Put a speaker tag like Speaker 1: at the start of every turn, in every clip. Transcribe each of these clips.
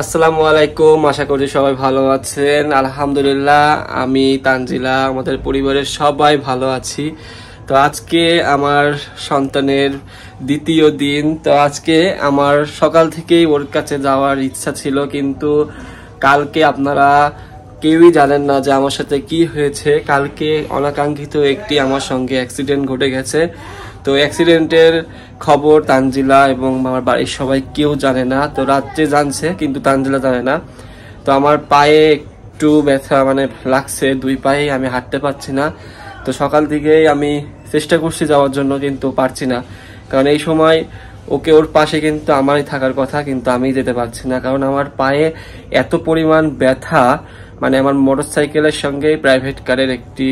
Speaker 1: আসসালামু আলাইকুম, আশা করি সবাই ভালো আছেন। আলহামদুলিল্লাহ আমি তানজিলা আমাদের পরিবারের সবাই ভালো আছি। তো আজকে আমার সন্তানের দ্বিতীয় দিন। তো আজকে আমার সকাল থেকেই ওর কাছে যাওয়ার ইচ্ছা ছিল, কিন্তু কালকে আপনারা কেউই জানেন না যে আমার সাথে কি হয়েছে। কালকে অনাকাঙ্ক্ষিত একটি আমার সঙ্গে অ্যাক্সিডেন্ট ঘটে গেছে। তো অ্যাক্সিডেন্টের খবর তানজিলা এবং আমার বাড়ির সবাই কেউ জানে না। তো রাত্রে জানছে, কিন্তু তানজিলা জানে না। তো আমার পায়ে একটু ব্যথা লাগছে, দুই পায়ে আমি হাঁটতে পারছি না। তো সকাল থেকেই আমি চেষ্টা করছি যাওয়ার জন্য, কিন্তু পারছি না। কারণ এই সময় ওর পাশে কিন্তু আমারই থাকার কথা, কিন্তু আমি যেতে পারছি না। কারণ আমার পায়ে এত পরিমাণ ব্যথা, আমার মোটরসাইকেলের সঙ্গে প্রাইভেট কারের একটি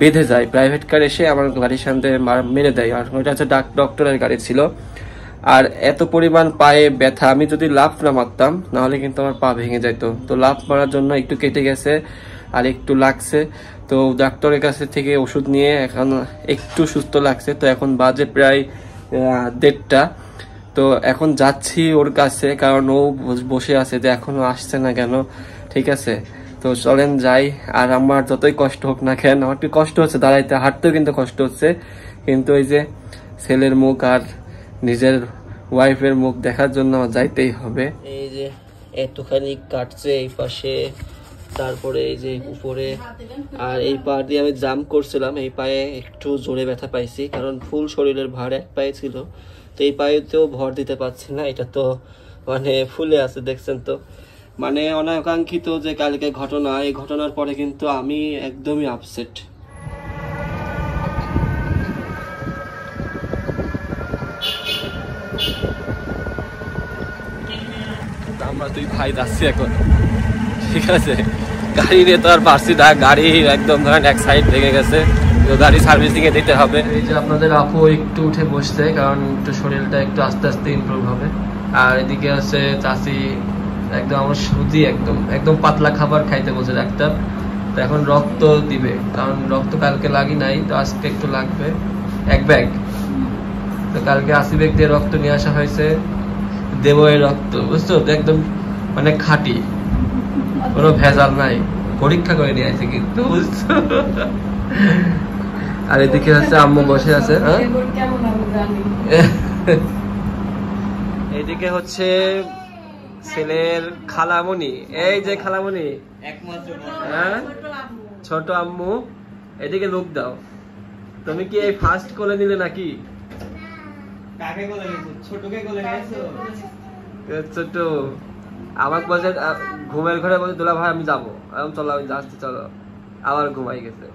Speaker 1: বেঁধে যায়। প্রাইভেট কার এসে আমার গাড়ির সামনে মেরে দেয়, আর ওইটা হচ্ছে ডক্টরের গাড়ি ছিল। আর এত পরিমাণ পায়ে ব্যথা, আমি যদি লাফ না মারতাম নাহলে কিন্তু আমার পা ভেঙে যেত। তো লাফ মারার জন্য একটু কেটে গেছে আর একটু লাগছে। তো ডাক্তারের কাছে থেকে ওষুধ নিয়ে এখন একটু সুস্থ লাগছে। তো এখন বাজে প্রায় 1:30টা। তো এখন যাচ্ছি ওর কাছে, কারণ ও বসে আছে যে এখনো আসছে না কেন। ঠিক আছে, তো চলেন যাই। আর আমার যতই কষ্ট হোক না কেন, আমার একটু কষ্ট হচ্ছে দাঁড়াইতে, হাঁটতেও কিন্তু কষ্ট হচ্ছে, কিন্তু ওই যে ছেলের মুখ আর নিজের ওয়াইফের মুখ দেখার জন্য আমার যাইতেই হবে। এই যে এতখানি কাটছে এই পাশে, তারপরে এই যে উপরে, আর এই পা দিয়ে আমি জাম্প করছিলাম। এই পায়ে একটু জোরে ব্যথা পাইছি, কারণ ফুল শরীরের ভার এক পায়ে ছিল। তো এই পায়েতেও ভর দিতে পারছি না, এটা তো ফুলে আছে, দেখছেন তো। অনাকাঙ্ক্ষিত যে কালকে ঘটনা, এই ঘটনার পরে কিন্তু আমি একদমই আপসেট। আমরা দুই ভাই যাচ্ছি এখন, ঠিক আছে। গাড়ি নিয়ে তো আর পারছি না, গাড়ি একদম এক সাইড ভেঙে গেছে, তো গাড়ি সার্ভিসিং এ দিতে হবে। এই যে আপনাদের আপু একটু উঠে বসছে, কারণ একটু শরীরটা একটু আস্তে আস্তে ইমপ্রুভ হবে। আর এদিকে আছে চাচি, একদম আমার সুজি একদম পাতলা খাবার খাইতে বলছে ডাক্তার। তো এখন রক্ত দিবে, কারণ রক্ত কালকে লাগি নাই, তো আজকে একটু লাগবে 1 ব্যাগ। তো কালকে 80 ব্যাগ দিয়ে রক্ত নিয়ে আসা হয়েছে, দেব এই রক্ত, বুঝছো, একদম খাঁটি, কোনো ভেজাল নাই, পরীক্ষা করে নিয়ে আসে কিন্তু, বুঝছো। আর এদিকে হচ্ছে আম্মু বসে আছে। এইদিকে হচ্ছে ছেলের খালামণি, এই যে খালামণি, হ্যাঁ ছোট আম্মু। এদিকে লোক দাও, তুমি কি এই ফার্স্ট কোলে নিলে নাকি? ছোট আমাকে বলছে, ঘুমের ঘরে বলছে দুলা ভাই আমি যাবো, চলো আমি যাচ্ছি, চলো। আবার ঘুমাই গেছে।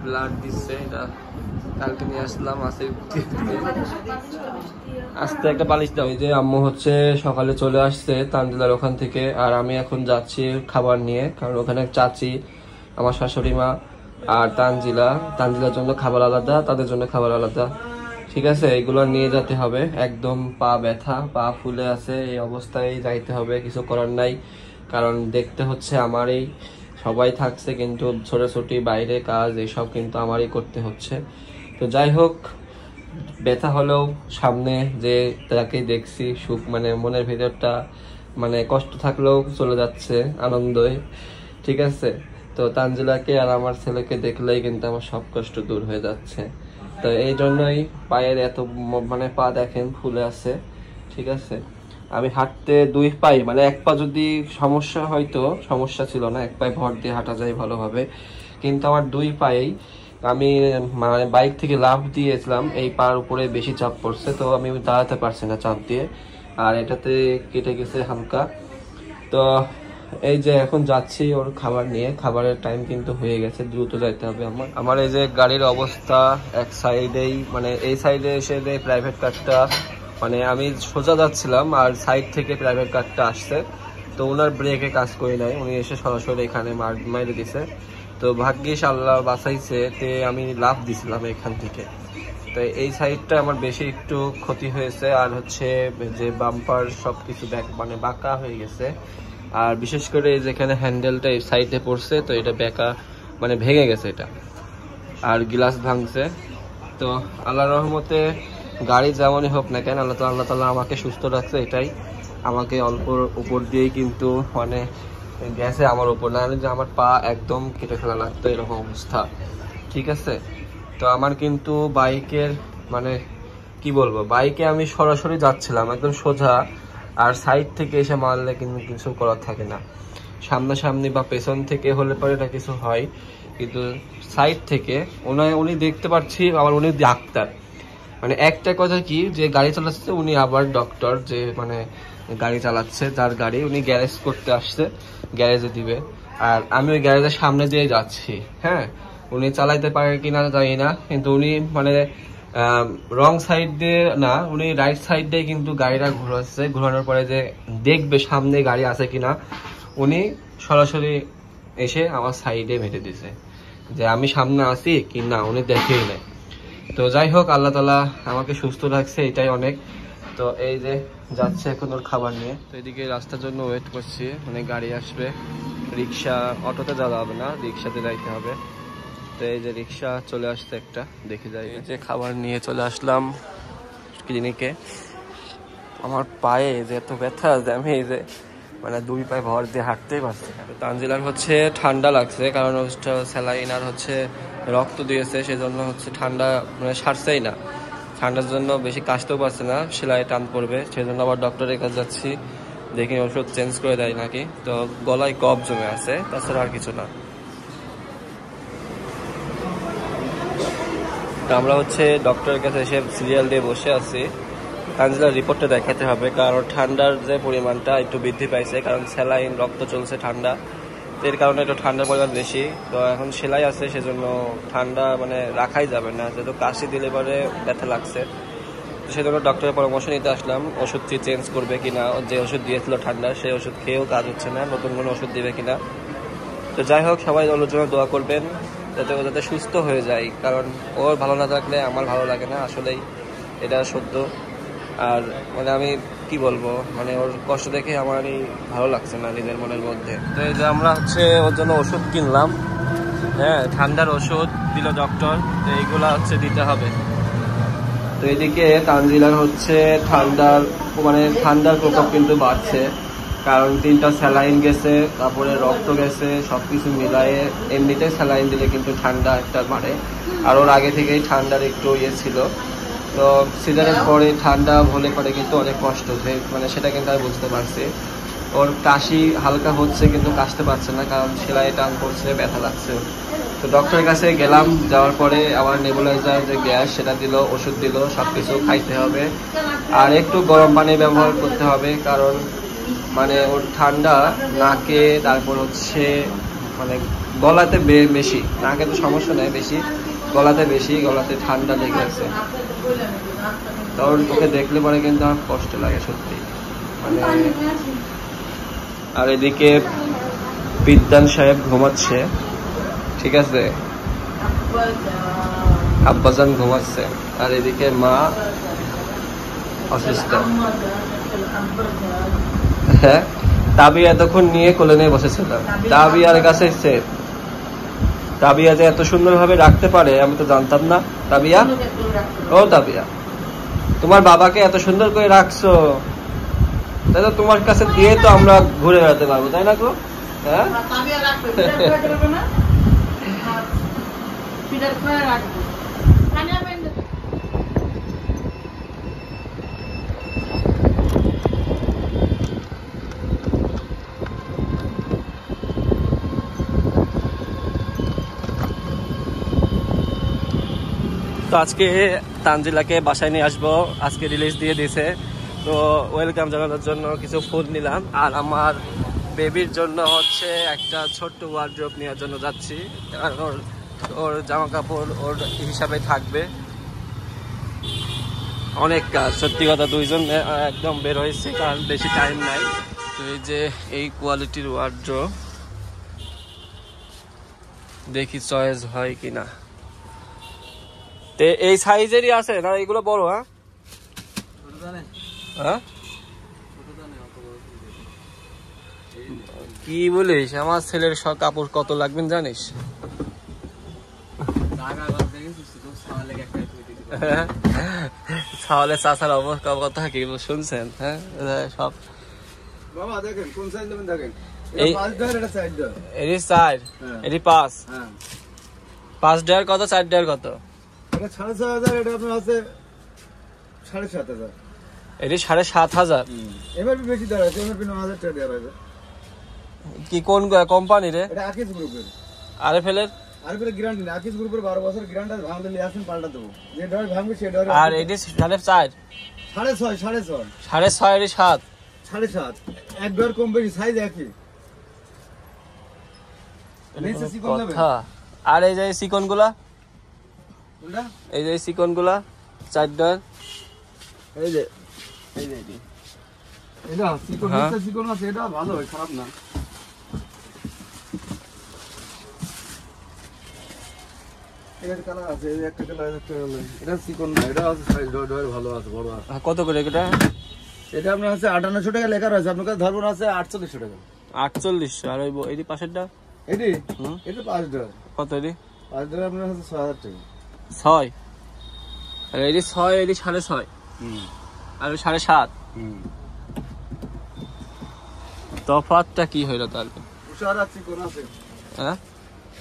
Speaker 1: ব্লাড দিচ্ছে, এটা কালকে নিয়ে আসলাম। আস্তে একটা বালিশ দাও। এই যে আম্মু হচ্ছে সকালে চলে আসছে তানজিলার ওখান থেকে, আর আমি এখন যাচ্ছি খাবার নিয়ে, কারণ ওখানে চাচি, আমার শাশুড়ি মা আর তানজিলার জন্য খাবার আলাদা, তাদের জন্য খাবার আলাদা। ঠিক আছে, এগুলো নিয়ে যেতে হবে। একদম পা ব্যথা, পা ফুলে আছে, এই অবস্থায় যাইতে হবে, কিছু করার নাই। কারণ দেখতে হচ্ছে আমারই, সবাই থাকছে কিন্তু ছোটাছুটি বাইরে কাজ এসব কিন্তু আমারই করতে হচ্ছে। তো যাই হোক, ব্যথা হলেও সামনে যে তাকে দেখছি সুখ, মনের ভেতরটা কষ্ট থাকলেও চলে যাচ্ছে আনন্দে। ঠিক আছে, তো তানজিলাকে আর আমার ছেলেকে দেখলেই কিন্তু আমার সব কষ্ট দূর হয়ে যাচ্ছে। তো এই জন্যই পায়ের এত পা দেখেন ফুলে আছে। ঠিক আছে, আমি হাঁটতে 2 পাই, 1 পা যদি সমস্যা হয়তো সমস্যা ছিল না, 1 পায়ে ভর দিয়ে হাঁটা যায় ভালোভাবে, কিন্তু আমার 2 পায়েই আমি বাইক থেকে লাফ দিয়েছিলাম, এই পার উপরে বেশি চাপ পড়ছে, তো আমি দাঁড়াতে পারছি না চাপ দিয়ে, আর এটাতে কেটে গেছে হালকা। তো এই যে এখন যাচ্ছি ওর খাবার নিয়ে, খাবারের টাইম কিন্তু হয়ে গেছে, দ্রুত যাইতে হবে আমার। আমার এই যে গাড়ির অবস্থা, এক সাইডেই মানে এই সাইডে এসে যে প্রাইভেট কারটা, মানে আমি সোজা যাচ্ছিলাম আর সাইড থেকে প্রাইভেট কারটা আসছে, তো ওনার ব্রেকে কাজ করে নাই, উনি এসে সরাসরি এখানে মাইরে দিছে। তো ভাগ্যিস আল্লাহ বাঁচাইছে, তে আমি লাফ দিছিলাম এখান থেকে। তো এই সাইডটা আমার বেশি একটু ক্ষতি হয়েছে, আর হচ্ছে যে বাম্পার সবকিছু মানে বাঁকা হয়ে গেছে, আর বিশেষ করে যেখানে হ্যান্ডেলটা এই সাইডে পড়ছে, তো এটা বেঁকা মানে ভেঙে গেছে এটা, আর গ্লাস ভাঙছে। তো আল্লাহর রহমতে গাড়ি যেমনই হোক না কেন, আল্লাহ তাআলা আমাকে সুস্থ রাখছে, এটাই আমাকে অল্পর উপর দিয়েই কিন্তু মানে গেছে আমার উপর, না হলে যে আমার পা একদম কেটে ফেলা লাগতো এরকম অবস্থা। ঠিক আছে, তো আমার কিন্তু বাইকের মানে কি বলবো, বাইকে আমি সরাসরি যাচ্ছিলাম একদম সোজা, আর সাইড থেকে এসে মারলে কিন্তু কিছু করার থাকে না, সামনাসামনি বা পেছন থেকে হলে পরে এটা কিছু হয়, কিন্তু সাইড থেকে উনি দেখতে পাচ্ছি, আবার উনি ডাক্তার, মানে একটা কথা কি যে গাড়ি চালাচ্ছে উনি আবার ডক্টর, যে মানে গাড়ি চালাচ্ছে যার গাড়ি, উনি গ্যারেজ করতে আসছে, গ্যারেজে দিবে, আর আমি ওই গ্যারেজের সামনে দিয়ে যাচ্ছি। হ্যাঁ, উনি চালাইতে পারে কিনা জানি না, কিন্তু উনি মানে রং সাইড দিয়ে না, উনি রাইট সাইড দিয়ে কিন্তু গাড়িটা ঘোরাচ্ছে, ঘোরানোর পরে যে দেখবে সামনে গাড়ি আছে কিনা, উনি সরাসরি এসে আমার সাইডে মেরে দিছে, যে আমি সামনে আছি কি না উনি দেখেই নেই। তো যাই হোক, আল্লাহ তাআলা আমাকে সুস্থ রাখছে, এটাই অনেক। তো এই যে যাচ্ছে এখন ওর খাবার নিয়ে, তো এদিকে রাস্তার জন্য ওয়েট করছি, মানে গাড়ি আসবে, রিক্সা, অটোতে যাওয়া হবে না, রিক্সাতে যাইতে হবে। তো এই যে রিক্সা চলে আসছে একটা, দেখে যাই। এই যে খাবার নিয়ে চলে আসলাম ক্লিনিকে। আমার পায়ে যে এত ব্যথা যে আমি এই যে মানে দুই পায়ে ভর দিয়ে হাঁটতেই পারছি না। তানজিলার হচ্ছে ঠান্ডা লাগছে, কারণ হচ্ছে স্যালাইন আর হচ্ছে রক্ত দিয়েছে, সেজন্য হচ্ছে ঠান্ডা মানে সারছেই না, ঠান্ডার জন্য বেশি কাশতেও পারছে না, সেলাই টান পড়বে, সেজন্য আবার ডক্টরের কাছে যাচ্ছি, দেখি ওষুধ চেঞ্জ করে দেয় নাকি। তো গলায় কফ জমে আছে, তাছাড়া আর কিছু না। তো আমরা হচ্ছে ডক্টরের কাছে এসে সিরিয়াল দিয়ে বসে আছি, তানজিলার রিপোর্টটা দেখাতে হবে, কারণ ঠান্ডার যে পরিমাণটা একটু বৃদ্ধি পাইছে, কারণ স্যালাইন রক্ত চলছে ঠান্ডা, তো এর কারণে একটু ঠান্ডার পরিমাণ বেশি। তো এখন সেলাই আছে, সেজন্য ঠান্ডা মানে রাখাই যাবে না, যেহেতু কাশি দিলে পরে ব্যথা লাগছে, তো সেজন্য ডক্টরের পরামর্শ নিতে আসলাম, ওষুধটি চেঞ্জ করবে কিনা, যে ওষুধ দিয়েছিল ঠান্ডা সেই ওষুধ খেয়েও কাজ হচ্ছে না, নতুন কোনো ওষুধ দিবে কিনা। তো যাই হোক, সবাই ওর জন্য দোয়া করবেন যাতে ও যাতে সুস্থ হয়ে যায়, কারণ ওর ভালো না থাকলে আমার ভালো লাগে না, আসলেই এটা সত্য। আর মানে আমি কি বলবো, মানে ওর কষ্ট দেখে আমারই ভালো লাগছে না নিজের মনের মধ্যে। তো এই যে আমরা হচ্ছে ওর জন্য ওষুধ কিনলাম, হ্যাঁ ঠান্ডার ওষুধ দিল ডক্টর, তো এইগুলা হচ্ছে দিতে হবে। তো এদিকে তানজিলার হচ্ছে ঠান্ডার প্রকোপ কিন্তু বাড়ছে, কারণ 3টা স্যালাইন গেছে, তারপরে রক্ত গেছে, সবকিছু মিলায়ে এমনিতে স্যালাইন দিলে কিন্তু ঠান্ডা একটা বাড়ে, আর ওর আগে থেকেই ঠান্ডার একটু ছিল। তো সিজারের পরে ঠান্ডা হলে পরে কিন্তু অনেক কষ্ট হয়, মানে সেটা কিন্তু আমি বুঝতে পারছি। ওর কাশি হালকা হচ্ছে কিন্তু কাশতে পারছে না, কারণ সেলাই টান করছে, ব্যথা লাগছে। তো ডক্টরের কাছে গেলাম, যাওয়ার পরে আবার নেবুলাইজার যে গ্যাস সেটা দিল, ওষুধ দিল, সবকিছু খাইতে হবে, আর একটু গরম পানি ব্যবহার করতে হবে, কারণ মানে ওর ঠান্ডা নাকে, তারপর হচ্ছে মানে গলাতে বেশি, নাকে তো সমস্যা নেই, বেশি গলাতে গলাতে ঠান্ডা লেগে আছে। তোর তোকে দেখলে পরে কিন্তু আমার কষ্ট লাগে সত্যি মানে। আর এদিকে বিদ্যান সাহেব ঘুমাচ্ছে, ঠিক আছে, আব্বাজান ঘুমাচ্ছে, আর এদিকে মা অসুস্থ। হ্যাঁ, তাবিয়া এতক্ষণ নিয়ে কোলে নিয়ে বসেছিলাম, তাবিয়ার কাছে সেফ। তাবিয়া যে এত সুন্দর ভাবে রাখতে পারে আমি তো জানতাম না। তাবিয়া, ও তাবিয়া, তোমার বাবাকে এত সুন্দর করে রাখছো, তাই তো তোমার কাছে দিয়ে তো আমরা ঘুরে বেড়াতে পারবো, তাই না গো? হ্যাঁ, তো আজকে তানজিলাকে বাসায় নিয়ে আসবো, আজকে রিলিজ দিয়ে দিয়েছে, তো ওয়েলকাম জানানোর জন্য কিছু ফুড নিলাম, আর আমার বেবির জন্য হচ্ছে একটা ছোট্ট ওয়ার্ড্রোব নেওয়ার জন্য যাচ্ছি, কারণ ওর জামা কাপড় ওর হিসাবে থাকবে। অনেক কাজ, সত্যি কথা, দুইজন একদম বের হয়েছে কারণ বেশি টাইম নাই। তো এই যে এই কোয়ালিটির ওয়ার্ড্রোব, দেখি চয়েস হয় কিনা। এই সাইজেরই আছে না এগুলো বড়? হ্যাঁ কি বলিস, আমার ছেলের সব কাপড় কত লাগবেন জানিস? তাহলে চাচার অবস্থা কথা কি শুনছেন? হ্যাঁ সব
Speaker 2: বাবা দেখেন কোন সাইজ নেবেন দেখেন।
Speaker 1: এই 5 ডয়ার কত, 4 ডয়ার কত?
Speaker 2: এটা 6,500, এটা আপনার আছে 7,500।
Speaker 1: এটি 7,500।
Speaker 2: এবার বেশি দেওয়া আছে, এবার 9,000 টাকা দেওয়া আছে।
Speaker 1: কি কোন কোম্পানি রে?
Speaker 2: এটা আকিস গ্রুপের।
Speaker 1: আরএফএল
Speaker 2: গ্যারান্টি না, আকিস গ্রুপের 12 বছর গ্যারান্টি। ভাঙলে নিয়ে আসেন, পাল্টা দেবো। যে ডর ভাঙবে সে ডর।
Speaker 1: আর এটি 4.5 6.5 এটি 7
Speaker 2: 7.5 এক ডর কম বেশি, সাইজ একই। নিচে চিকন নেবে।
Speaker 1: আর এই যে চিকন গুলা,
Speaker 2: কোনটা?
Speaker 1: এই যে চিকন গুলা 4 ডর, এই যে
Speaker 2: এটা চিকন, নিচে চিকন আছে, এটা ভালো হয়, খারাপ না। এটা কালার আছে, এই একটা কালার, একটা কালার। এটা চিকন না, এটা আছে সাইজ ডর ভালো আছে, বড় আছে।
Speaker 1: কত করে এটা?
Speaker 2: এটা আপনার আছে 5800 টাকা লেখা রয়েছে, আপনার কাছে ধরবেন আছে 4800 টাকা।
Speaker 1: 4800। আর ওই এই পাশেরটা
Speaker 2: এটি এটা 5 ডর।
Speaker 1: কত এটি?
Speaker 2: 5 ডর আপনার কাছে 6000 টাকা।
Speaker 1: 6 আর এটি 6, এটি 6.5 আর 7.5। তফাৎটা কি হইলো তাহলে?
Speaker 2: তুষার আর চিকন আছে।
Speaker 1: হ্যাঁ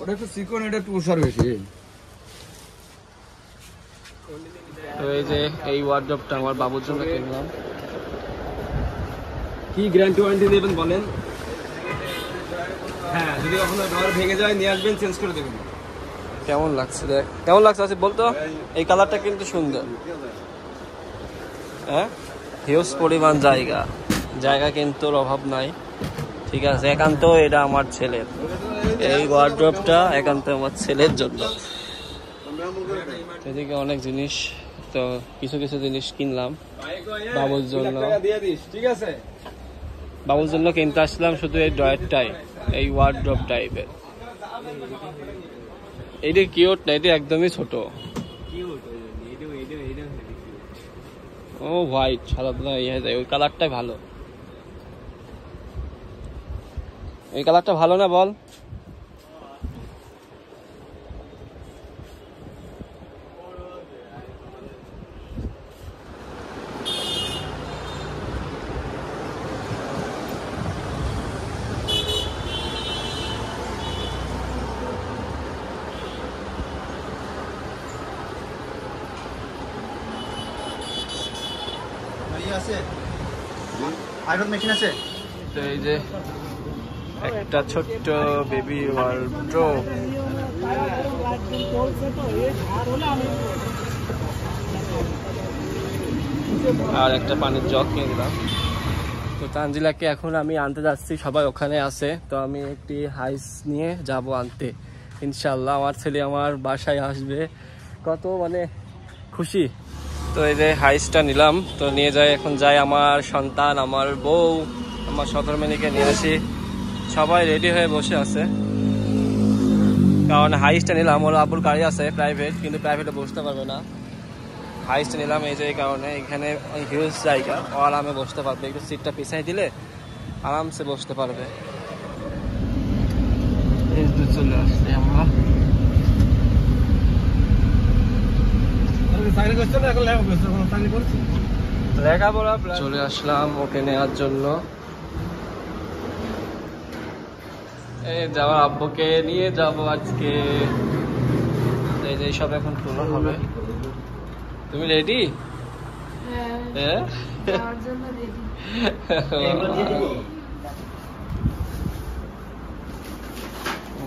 Speaker 2: ওটা একটু চিকন, এটা তুষার বেশি।
Speaker 1: তো এই যে এই ওয়ার্ডরোবটা আমার বাবুর জন্য কিনলাম।
Speaker 2: কি গ্যারান্টি ওয়ারেন্টি দেবেন বলেন? হ্যাঁ, যদি কখনো ডর ভেঙে যায় নিয়ে আসবেন, চেঞ্জ করে দেবেন।
Speaker 1: কেমন লাগছে দেখ, কেমন লাগছে আছে বলতো? এই কালারটা কিন্তু সুন্দর। হ্যাঁ, হিউজ পরিমাণ জায়গা কিন্তু অভাব নাই। ঠিক আছে, একান্ত এটা আমার ছেলের, এই ওয়ার্ডরোবটা একান্ত আমার ছেলের জন্য। এদিকে অনেক জিনিস, তো কিছু জিনিস কিনলাম বাবুর জন্য।
Speaker 2: ঠিক আছে,
Speaker 1: বাবুর জন্য কিনতে আসলাম শুধু এই ড্রয়ারটাই, এই ওয়ার্ডরোব টাইপের। এইটা কিউট না, এটা একদমই ছোট। ও হোয়াইট, সাদা ইয়ে যায়, ওই কালারটাই ভালো। এই কালারটা ভালো না বল?
Speaker 2: আছে আয়রন মেশিন আছে।
Speaker 1: তো এই যে একটা ছোট্ট বেবি ওয়ার্ডরোব। আর একটা পানির জগ কিনে দিলাম। তো তানজিলাকে এখন আমি আনতে যাচ্ছি, সবাই ওখানে আছে। তো আমি একটি হাইস নিয়ে যাব আনতে, ইনশাল্লাহ আমার ছেলে আমার বাসায় আসবে, কত মানে খুশি। তো এই যে হাইসটা নিলাম, তো নিয়ে যাই, এখন যাই আমার সন্তান, আমার বউ, আমার সহধর্মিণীকে নিয়ে আসি। সবাই রেডি হয়ে বসে আছে, কারণ হাইসটা নিলাম, ওর আব্বুর গাড়ি আছে প্রাইভেট, কিন্তু প্রাইভেটে বসতে পারবে না। হাইসটা নিলাম এই যে এই কারণে, এখানে হিউজ জায়গা, ও আরামে বসতে পারবে, একটু সিটটা পিছাই দিলে আরামসে বসতে পারবে। চলে আসছি আমরা, চলে আসলাম ওকে নেওয়ার জন্য। এই যাওয়ার আব্বুকে নিয়ে যাব আজকে। এই যে সব এখন তোলা হবে। তুমি রেডি? হ্যাঁ,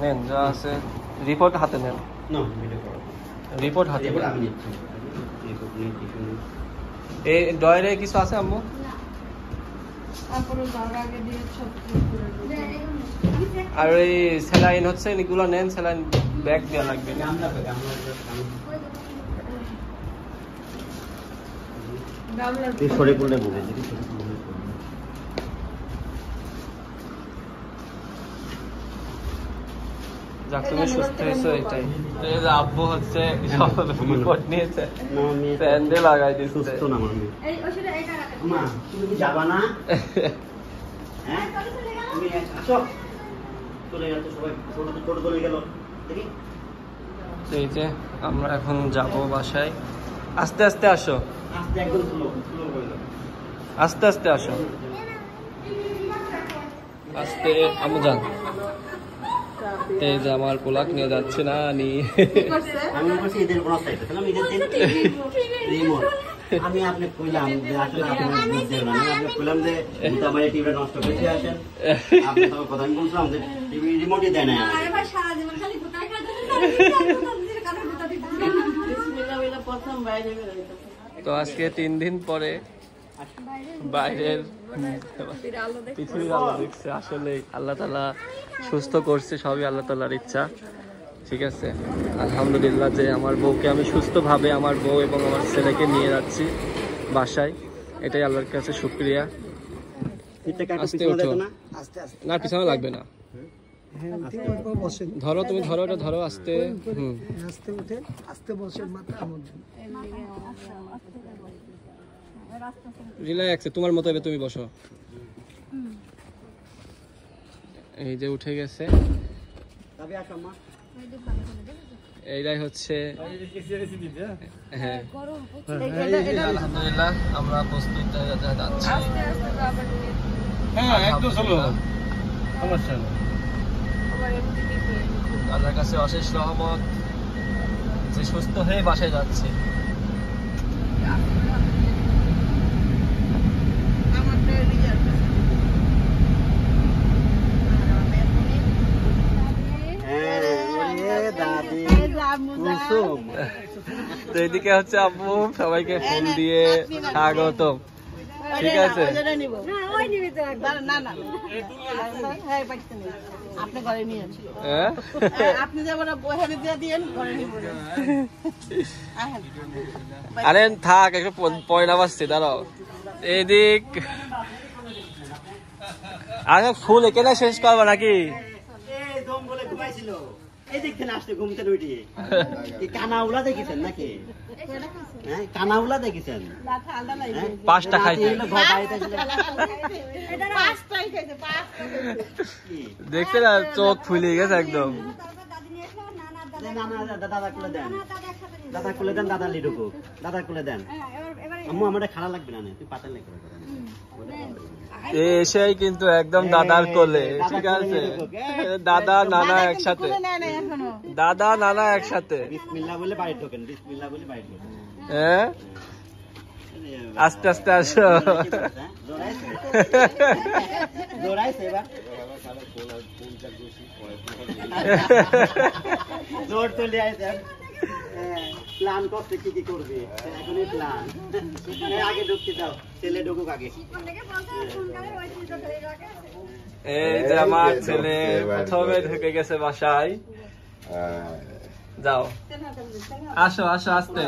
Speaker 1: নেন যা আছে, রিপোর্ট হাতে নেন, রিপোর্ট হাতে নেন। এই ডয়ারে কিছু আছে আম্মু? আর ওই স্যালাইন হচ্ছে এগুলো নেন, স্যালাইন ব্যাগ দেওয়া লাগবে। যাক তুমি সুস্থ হয়েছো এটাই। এই যে আব্বু হচ্ছে রিপোর্ট নিয়েছে, স্যান্ডে লাগাই দিচ্ছে। সুস্থ না মামি। মা তুমি কি যাবা না? হ্যাঁ তুমি আসো, চলে গেল সবাই, ছোট চলে গেল দেখি। এই যে আমরা এখন যাব বাসায়। আস্তে আস্তে আসো, আস্তে একদম স্লো স্লো করে দাও, আস্তে আস্তে আসো, আস্তে। আমু যান। এই যে আমার পোলাক নিয়ে যাচ্ছে না নি। আমি বলছি ঈদের বোনাস চাইতেছিলাম, ঈদের দিন রিমোট আমি আপনি কইলাম যে আসলে আপনি বুঝ দেন না, আমি কইলাম যে আমার টিভিটা নষ্ট করে দিয়ে আসেন, আপনি তো কথা আমি বলছিলাম যে টিভি রিমোটই দেয় না। আরে ভাই সারা জীবন খালি কোথায় খাইতে বিসমিল্লাহ প্রথম বাইরে বেরোইতো। তো আজকে 3 দিন পরে বাইরের পৃথিবীর আলো দেখছে। আসলে আল্লাহ তাআলা সুস্থ করছে, সবই আল্লাহ তাআলার ইচ্ছা। ঠিক আছে, আলহামদুলিল্লাহ যে আমার বউকে আমি সুস্থভাবে, আমার বউ এবং আমার ছেলেকে নিয়ে যাচ্ছি বাসায়, এটাই আল্লাহর কাছে শুকরিয়া। আস্তে ওঠো, না পিছনে লাগবে না, ধরো তুমি, ধরো এটা ধরো, আস্তে। আস্তে উঠে আস্তে বসে, মাথা রিল্যাক্সে তোমার মতো হবে, তুমি বসো। এই যে উঠে গেছে, এইটাই হচ্ছে। হ্যাঁ আলহামদুলিল্লাহ আমরা প্রস্তুত যাচ্ছি। হ্যাঁ একদম চলো, সমস্যা নেই। আল্লাহর কাছে অশেষ রহমত যে সুস্থ হয়ে বাসায় যাচ্ছে। তো এদিকে হচ্ছে আম্মু সবাইকে ফুল দিয়ে স্বাগতম। ঠিক আছে, আরে থাক, একটু পয়লা বাজছে, দাঁড়াও। এদিক আরে ফুল এখানে শেষ করবো নাকি? পাঁচটা খাইছে, দেখছে না, চোখ ফুলে গেছে একদম। দাদা খুলে দেন, দাদা খুলে দেন, দাদা লিডুকো, দাদা খুলে দেন। আম্মু আমার খারাপ লাগবে না, তুই পাতা লেগে এসেই কিন্তু একদম দাদার কোলে। ঠিক আছে, দাদা নানা একসাথে, দাদা নানা একসাথে। বিসমিল্লাহ বলে বাইরে ঢোকেন, বিসমিল্লাহ বলে বাইরে ঢোকেন। হ্যাঁ আস্তে আস্তে আসো। জোর চলে আসে, প্ল্যান করতে কি কি করবে এখনই প্ল্যান। আগে ঢুকতে দাও, ছেলে ঢুকুক আগে। এই যে আমার ছেলে প্রথমে ঢুকে গেছে বাসায়। যাও, আসো আসো আস্তে।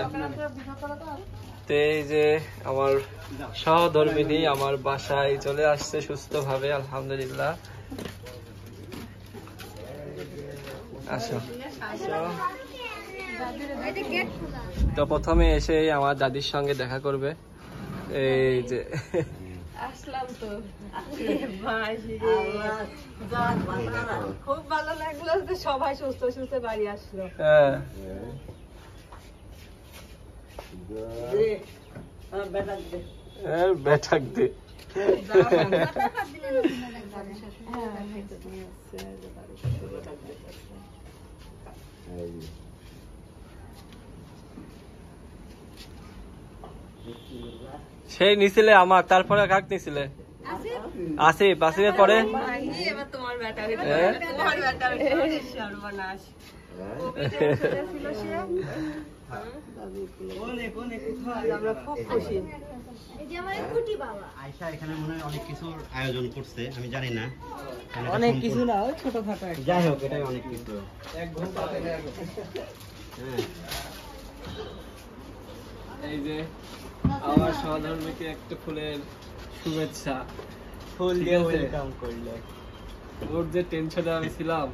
Speaker 1: এই যে আমার সহধর্মিনী আমার বাসায় চলে আসছে সুস্থভাবে, আলহামদুলিল্লাহ। আসো। তো প্রথমে এসে আমার দাদির সঙ্গে দেখা করবে। এই যে আসলাম, তো খুব ভালো লাগলো যে সবাই সুস্থ সুস্থ বাড়ি আসলো। হ্যাঁ বেটাক দে। সেই নিছিলে আমার, তারপরে কাক নিছিলে? আসিফ, আসিফের পরে
Speaker 3: এবার তোমার ব্যাটা
Speaker 1: হ্যাঁ?
Speaker 3: তোমার ব্যাটা সর্বনাশ আমরা খুব খুশি।
Speaker 4: আয়শা এখানে মনে হয় অনেক কিছুর আয়োজন করছে, আমি জানি না।
Speaker 3: অনেক কিছু না, ওই ছোটখাটো
Speaker 4: যাই হোক, এটাই অনেক কিছু। হ্যাঁ।
Speaker 1: এই যে আমার সহধর্মীকে একটা ফুলের শুভেচ্ছা,
Speaker 4: ফুল
Speaker 1: দিয়ে
Speaker 4: ওয়েলকাম করলে।
Speaker 1: ওর যে টেনশনে আমি ছিলাম,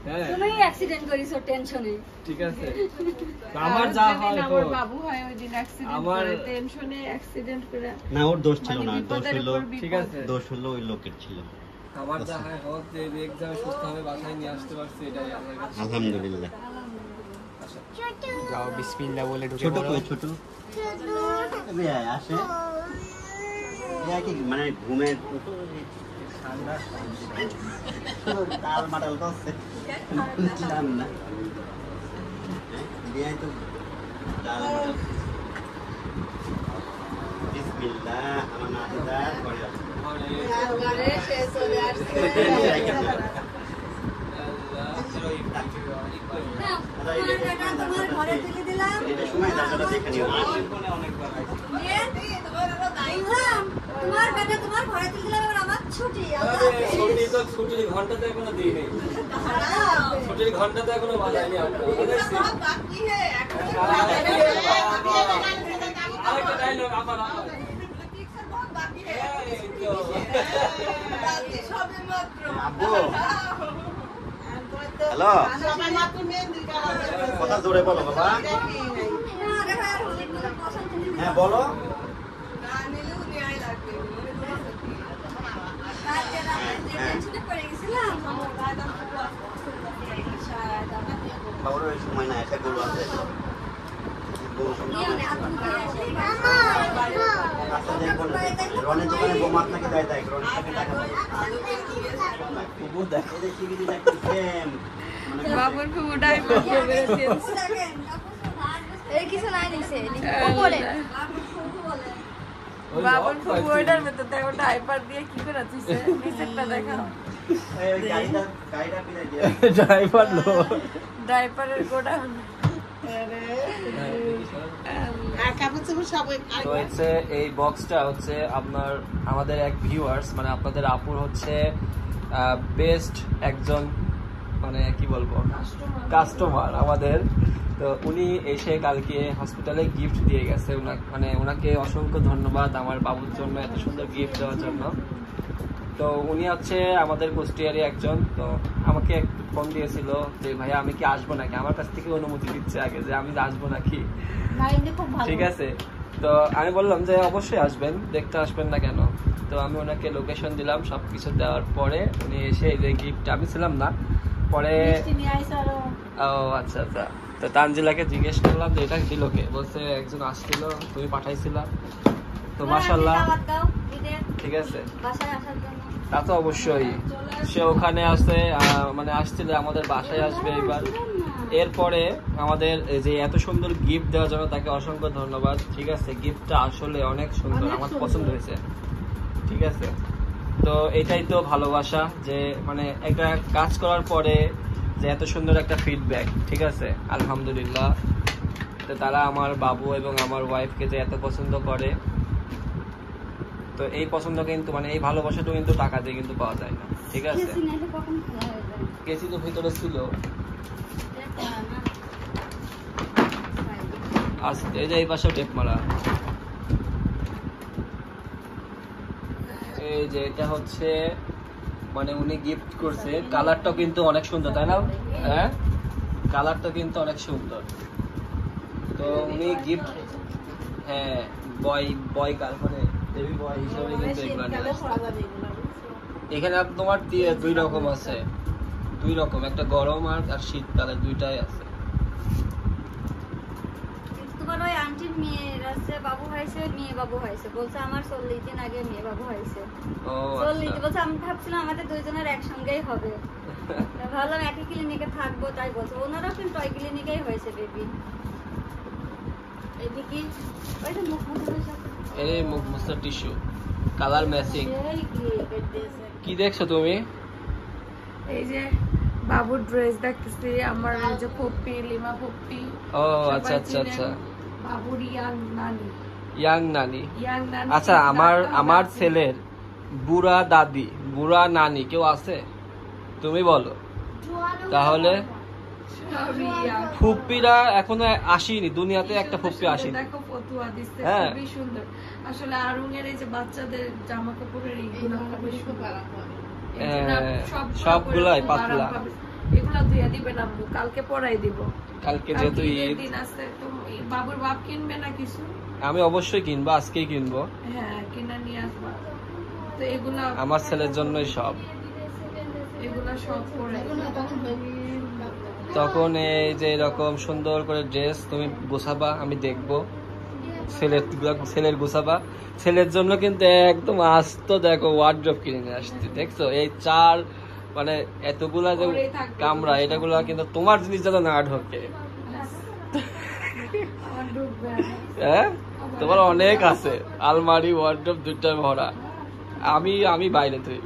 Speaker 1: হ্যাঁ
Speaker 5: তুমি অ্যাক্সিডেন্ট করিছো টেনশনে।
Speaker 1: ঠিক আছে, আমার যা হয়
Speaker 3: আমার
Speaker 1: হোক,
Speaker 3: বাবু হয় ওই দিন অ্যাক্সিডেন্ট
Speaker 1: আমার-
Speaker 3: করে, টেনশনে অ্যাক্সিডেন্ট করে
Speaker 4: না, ওর দোষ ছিল না, দোষ
Speaker 3: বিপদের
Speaker 4: হলো,
Speaker 3: উপর বিপদ।
Speaker 1: ঠিক আছে,
Speaker 4: দোষ হলো ওই লোকের ছিল।
Speaker 1: আমার যা হয় হোক, যে এক্সামে সুস্থ হবে বাসায় নিয়ে আসতে পারছি, এটাই আমার কাছে
Speaker 4: আলহামদুলিল্লাহ।
Speaker 1: আশা।
Speaker 6: যাও বিসমিল্লাহ বলে ঢুকে
Speaker 4: ছোট
Speaker 6: পড়ো।
Speaker 4: কই ছোট আসে এরা কি মানে ঘুমের তাল মাটাল করছে, বুঝলাম না। বিয়াই তো তাল মাটাল। বিসমিল্লাহ, আমার নাতিদার ঘরে আছে।
Speaker 5: ঘরে সে চলে আসছে। তোমার ঘরে তুলে দিলাম।
Speaker 4: এটা সময় জায়গাটা দেখে নিও।
Speaker 5: তোমার বেটা তোমার ঘরে তুলে দিলাম, এবার আমার ছুটি।
Speaker 1: ছুটির ঘন্টাতে এখনো দিই নেই, ছুটির ঘন্টাতে এখনো বাজায়নি আমরা। আরেকটা ডায়লগ আবার
Speaker 4: আব্বু হ্যালো, কথা জোরে বলো বাবা। হ্যাঁ বলো। খবর ওই সময় না, একটা গরু আছে। গরু সঙ্গে আচ্ছা দেখুন, রনের দোকানে বোমা আপনাকে দেয়, দেয় রনের থেকে টাকা দেয়। তবু দেখে দেখি যদি দেখি সেম
Speaker 3: বাবুর ফুফু ডাইপার দিয়ে বেরোচ্ছে।
Speaker 5: এই কিছু নাই নিছে
Speaker 3: বাবুর ফুফু ওইটার ভেতর দেখো ডাইপার দিয়ে কি করে দিছে, নিচেরটা দেখাও।
Speaker 4: এই গাড়িটা পিছনে দিয়ে
Speaker 1: ড্রাইভার লো
Speaker 3: ডাইপারের গোডাউন।
Speaker 1: তো হচ্ছে এই বক্সটা হচ্ছে আপনার আমাদের এক ভিউয়ার্স, মানে আপনাদের আপুর হচ্ছে বেস্ট একজন, মানে কি বলবো, কাস্টমার আমাদের। তো উনি এসে কালকে হসপিটালে গিফট দিয়ে গেছে, মানে ওনাকে অসংখ্য ধন্যবাদ আমার বাবুর জন্য এত সুন্দর গিফট দেওয়ার জন্য। তো উনি হচ্ছে আমাদের কুষ্টিয়ারই একজন। তো আমাকে ফোন দিয়েছিল যে ভাইয়া আমি কি আসবো নাকি, আমার কাছ থেকে অনুমতি দিচ্ছে আগে যে আমি আসবো নাকি। ঠিক আছে, তো আমি বললাম যে অবশ্যই আসবেন, দেখতে আসবেন না কেন। তো আমি ওনাকে লোকেশন দিলাম, সবকিছু দেওয়ার পরে উনি এসে এই যে গিফট, আমি ছিলাম না পরে। ও আচ্ছা আচ্ছা। তো তানজিলাকে জিজ্ঞেস করলাম যে এটা দিল কে, বলছে একজন আসছিল, তুমি পাঠাইছিলা। তো মাশাআল্লাহ, ঠিক আছে,
Speaker 5: বাসায় আসার জন্য
Speaker 1: তা তো অবশ্যই। সে ওখানে আছে, মানে আসছিল আমাদের বাসায় আসবে এবার। এরপরে আমাদের যে এত সুন্দর গিফট দেওয়ার জন্য তাকে অসংখ্য ধন্যবাদ। ঠিক আছে, গিফটটা আসলে অনেক সুন্দর, আমার পছন্দ হয়েছে। ঠিক আছে, তো এটাই তো ভালোবাসা, যে মানে একটা কাজ করার পরে যে এত সুন্দর একটা ফিডব্যাক। ঠিক আছে, আলহামদুলিল্লাহ। তো তারা আমার বাবু এবং আমার ওয়াইফকে যে এত পছন্দ করে, তো এই পছন্দ কিন্তু মানে এই ভালোবাসাটা কিন্তু টাকা দিয়ে কিন্তু পাওয়া যায় না। ঠিক আছে,
Speaker 5: কখন খোলা হয়ে যায়
Speaker 1: কেসি তো ভিতরে ছিল। আস্তে, এই যে এই পাশে টেপ মারা। এই যে এটা হচ্ছে মানে উনি গিফট করছে, কালারটাও কিন্তু অনেক সুন্দর, তাই না? হ্যাঁ, কালারটা কিন্তু অনেক সুন্দর। তো উনি গিফট, হ্যাঁ বয় কাল মানে বেবি বয় হিসেবে কিন্তু এগুলো নিয়ে আসছে। এখানে তোমার দুই রকম আছে, দুই রকম, একটা গরম আর শীতকালে দুইটাই আছে।
Speaker 5: তোমার ওই আন্টির মেয়ের আছে বাবু হয়েছে, মেয়ে বাবু হয়েছে, বলছে আমার 40 দিন আগে মেয়ে বাবু হয়েছে।
Speaker 1: ও
Speaker 5: 40
Speaker 1: আচ্ছা।
Speaker 5: বলছে, আমি ভাবছিলাম আমাদের দুইজনের একসঙ্গেই হবে। ভাবলাম একই ক্লিনিকে থাকবো, তাই বলছে। ওনারাও কিন্তু ওই ক্লিনিকেই হয়েছে বেবি। এদিকে ওই যে মুখ মুছে
Speaker 1: এই মুখ মুছার টিস্যু। Colour matching.
Speaker 5: সেই কি দিয়েছে
Speaker 1: কি দেখছো তুমি?
Speaker 3: এই যে বাবুর ড্রেস দেখতেছি, আমার এই যে পপ্পি, লিমা পপ্পি।
Speaker 1: ও
Speaker 3: সবাই
Speaker 1: আচ্ছা আচ্ছা
Speaker 3: চিনেন।
Speaker 1: আচ্ছা,
Speaker 3: বাবুর ইয়াং নানি।
Speaker 1: ইয়াং নানি।
Speaker 3: ইয়াং নানি।
Speaker 1: আচ্ছা, আমার ছেলের বুড়া দাদি, বুড়া নানি কেউ আছে? তুমি বলো তাহলে।
Speaker 3: সবই young।
Speaker 1: ফুপ্পিরা এখনো আসেনি দুনিয়াতে, একটা ফুপ্পি আসেনি।
Speaker 3: দেখো ফতুয়া দিচ্ছে,
Speaker 1: হ্যাঁ।
Speaker 3: খুবই সুন্দর। আসলে আরুঙের এই যে বাচ্চাদের জামা কাপড়ের এইগুলো খুবই সুন্দর।
Speaker 1: সবগুলাই পাতলা।
Speaker 3: এগুলা ধুয়ে দিবেন আম্মু, কালকে পরাই দিব।
Speaker 1: কালকে যেহেতু
Speaker 3: ঈদের
Speaker 1: ঈদ,
Speaker 3: দিন আছে, তো এই বাবুর বাপ কিনবে না কিছু?
Speaker 1: আমি অবশ্যই কিনবো, আজকেই কিনবো।
Speaker 3: হ্যাঁ, কিনা নিয়ে আসবা। তো এগুলা
Speaker 1: আমার ছেলের জন্যই সব।
Speaker 3: এগুলা সব পরে
Speaker 1: তখন এই যে এরকম সুন্দর করে ড্রেস তুমি গোছাবা, আমি দেখবো। ছেলের গোছাবা, ছেলের জন্য কিন্তু একদম আস্ত দেখো ওয়ার্ড্রপ কিনে নিয়ে আসছি, দেখছো? এই চার মানে এতগুলা যে কামরা, এটাগুলা কিন্তু তোমার জিনিস যেন না ঢোকে।
Speaker 3: আমার ঢুকবে না।
Speaker 1: হ্যাঁ, তোমার অনেক আছে, আলমারি ওয়ার্ড্রপ দুইটা ভরা। আমি বাইরে তুই